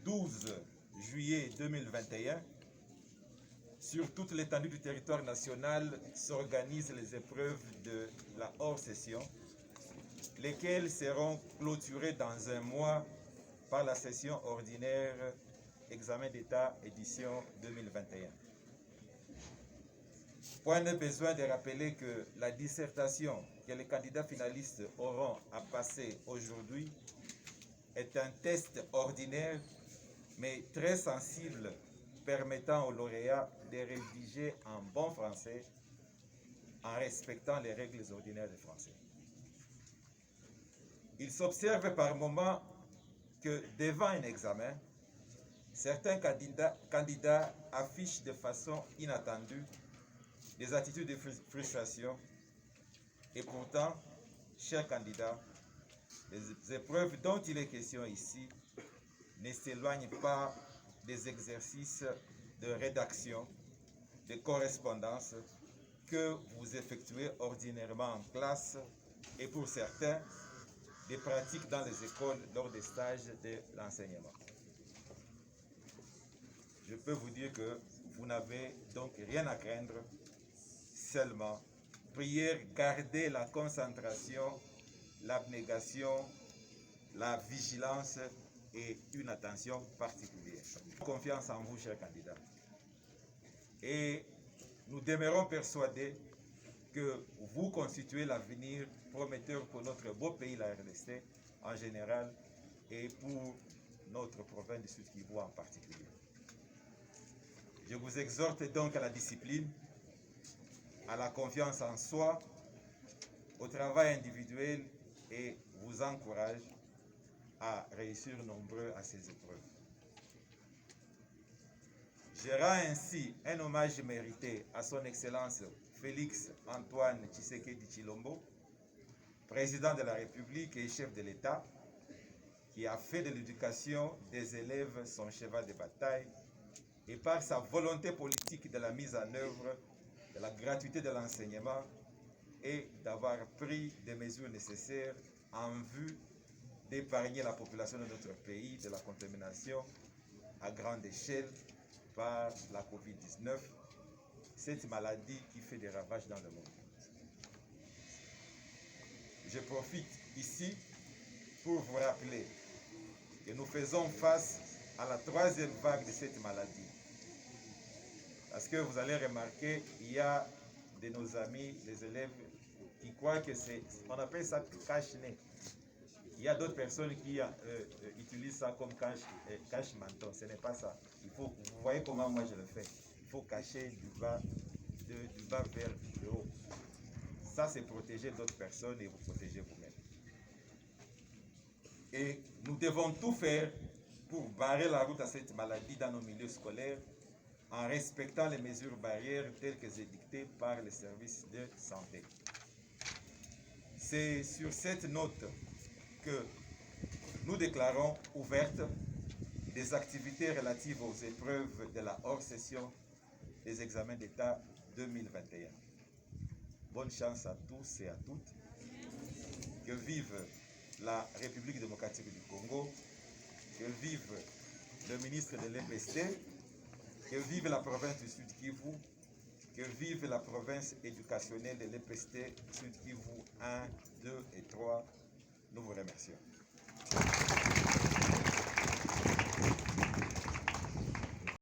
12 juillet 2021, sur toute l'étendue du territoire national s'organisent les épreuves de la hors-session, lesquelles seront clôturées dans un mois par la session ordinaire examen d'État édition 2021. Point de besoin de rappeler que la dissertation que les candidats finalistes auront à passer aujourd'hui est un test ordinaire mais très sensible permettant aux lauréats de rédiger en bon français en respectant les règles ordinaires du français. Il s'observe par moments que devant un examen, certains candidats affichent de façon inattendue des attitudes de frustration et pourtant, chers candidats, les épreuves dont il est question ici ne s'éloignent pas des exercices de rédaction, de correspondance que vous effectuez ordinairement en classe et pour certains, des pratiques dans les écoles lors des stages de l'enseignement. Je peux vous dire que vous n'avez donc rien à craindre, seulement prière, gardez la concentration, l'abnégation, la vigilance et une attention particulière. Confiance en vous, chers candidats. Et nous demeurons persuadés que vous constituez l'avenir prometteur pour notre beau pays, la RDC, en général, et pour notre province du Sud-Kivu en particulier. Je vous exhorte donc à la discipline, à la confiance en soi, au travail individuel et vous encourage à réussir nombreux à ces épreuves. Je rends ainsi un hommage mérité à son Excellence Félix Antoine Tshisekedi Tshilombo, président de la République et chef de l'État, qui a fait de l'éducation des élèves son cheval de bataille et par sa volonté politique de la mise en œuvre de la gratuité de l'enseignement et d'avoir pris des mesures nécessaires en vue d'épargner la population de notre pays de la contamination à grande échelle par la COVID-19, cette maladie qui fait des ravages dans le monde. Je profite ici pour vous rappeler que nous faisons face à la troisième vague de cette maladie. Parce que vous allez remarquer, il y a de nos amis, les élèves, qui croient que c'est, on appelle ça cache-nez. Il y a d'autres personnes qui utilisent ça comme cache-menton. Ce n'est pas ça. Vous voyez comment moi je le fais. Il faut cacher du bas vers le haut. Ça, c'est protéger d'autres personnes et vous protéger vous-même. Et nous devons tout faire pour barrer la route à cette maladie dans nos milieux scolaires en respectant les mesures barrières telles que dictées par les services de santé. C'est sur cette note que nous déclarons ouvertes des activités relatives aux épreuves de la hors-session des examens d'État 2021. Bonne chance à tous et à toutes. Que vive la République démocratique du Congo, que vive le ministre de l'EPST, que vive la province du Sud-Kivu, que vive la province éducationnelle de l'EPST Sud-Kivu 1, 2 et 3. Nous vous remercions.